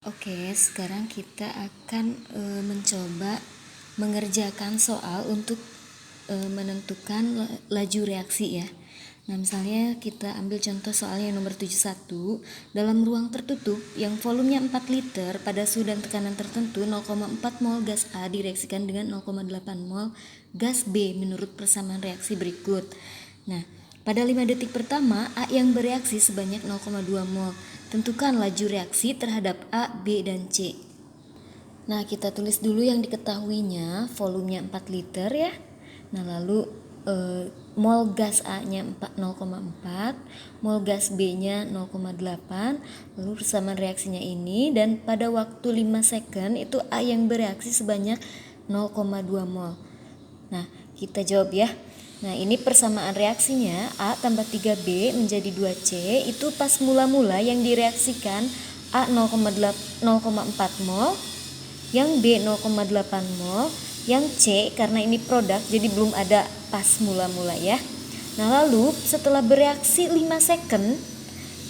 Oke, sekarang kita akan mencoba mengerjakan soal untuk menentukan laju reaksi ya. Nah, misalnya kita ambil contoh soal yang nomor 71. Dalam ruang tertutup yang volumenya 4 liter pada suhu dan tekanan tertentu, 0,4 mol gas A direaksikan dengan 0,8 mol gas B menurut persamaan reaksi berikut. Nah, pada 5 detik pertama, A yang bereaksi sebanyak 0,2 mol. Tentukan laju reaksi terhadap A, B, dan C. Nah, kita tulis dulu yang diketahuinya, volumenya 4 liter ya. Nah, lalu mol gas A-nya 0,4, mol gas B-nya 0,8, lalu persamaan reaksinya ini, dan pada waktu 5 second itu A yang bereaksi sebanyak 0,2 mol. Nah, kita jawab ya. Nah, ini persamaan reaksinya A tambah 3B menjadi 2C, itu pas mula-mula yang direaksikan A 0,4 mol, yang B 0,8 mol, yang C karena ini produk jadi belum ada pas mula-mula ya. Nah, lalu setelah bereaksi 5 second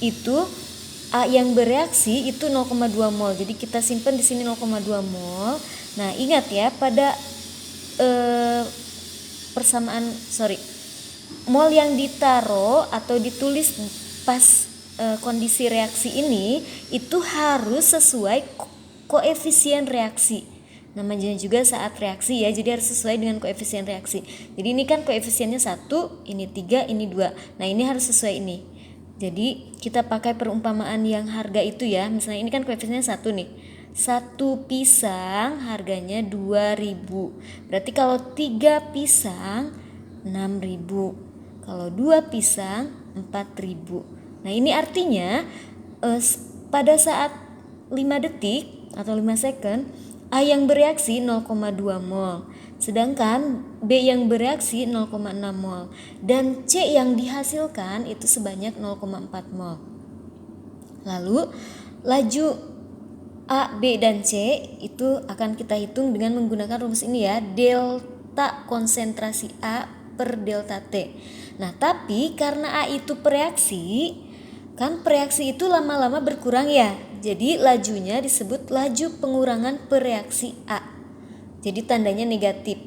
itu A yang bereaksi itu 0,2 mol. Jadi kita simpan di sini 0,2 mol. Nah, ingat ya, pada mol yang ditaruh atau ditulis pas kondisi reaksi ini itu harus sesuai koefisien reaksi. Namanya juga saat reaksi ya, jadi harus sesuai dengan koefisien reaksi. Jadi ini kan koefisiennya 1, ini 3, ini 2. Nah, ini harus sesuai ini. Jadi kita pakai perumpamaan yang harga itu ya. Misalnya ini kan koefisiennya 1 nih. 1 pisang harganya 2.000. Berarti kalau 3 pisang 6.000. Kalau 2 pisang 4.000. Nah, ini artinya pada saat 5 detik atau 5 second A yang bereaksi 0,2 mol, sedangkan B yang bereaksi 0,6 mol, dan C yang dihasilkan itu sebanyak 0,4 mol. Lalu laju A, B, dan C itu akan kita hitung dengan menggunakan rumus ini ya, delta konsentrasi A per delta T. Nah, tapi karena A itu pereaksi, kan pereaksi itu lama-lama berkurang ya, jadi lajunya disebut laju pengurangan pereaksi A. Jadi tandanya negatif.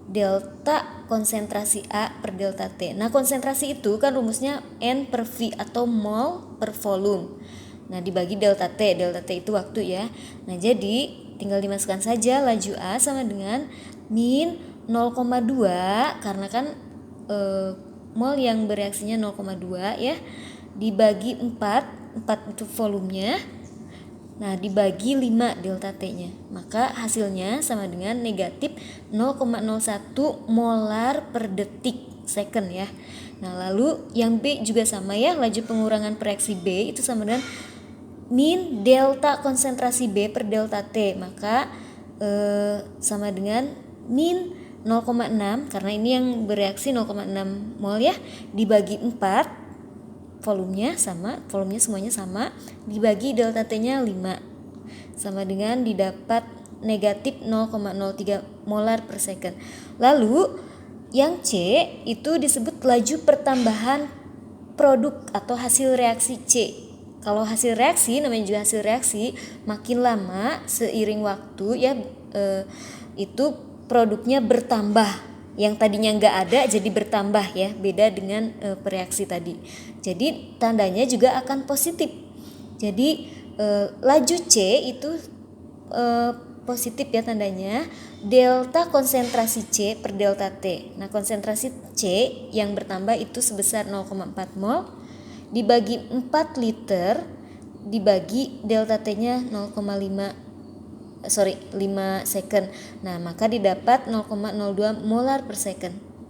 Delta konsentrasi A per delta T. Nah, konsentrasi itu kan rumusnya N per V atau mol per volume. Nah, dibagi delta T. Delta T itu waktu ya. Nah, jadi tinggal dimasukkan saja laju A sama dengan min 0,2 karena kan mol yang bereaksinya 0,2 ya, dibagi 4 itu volumenya. Nah, dibagi 5 delta T-nya. Maka hasilnya sama dengan negatif 0,01 molar per detik second ya. Nah, lalu yang B juga sama ya, laju pengurangan reaksi B itu sama dengan min delta konsentrasi B per delta T. Maka sama dengan min 0,6 karena ini yang bereaksi 0,6 mol ya, dibagi 4 volumenya semuanya sama, dibagi delta T-nya 5 sama dengan didapat negatif 0,03 molar per second. Lalu yang C itu disebut laju pertambahan produk atau hasil reaksi C. Kalau hasil reaksi, namanya juga hasil reaksi, makin lama seiring waktu ya itu produknya bertambah. Yang tadinya nggak ada jadi bertambah ya, beda dengan pereaksi tadi. Jadi tandanya juga akan positif. Jadi laju C itu positif ya tandanya, delta konsentrasi C per delta T. Nah, konsentrasi C yang bertambah itu sebesar 0,4 mol dibagi 4 liter dibagi delta T-nya 5 second. Nah, maka didapat 0,02 molar per second.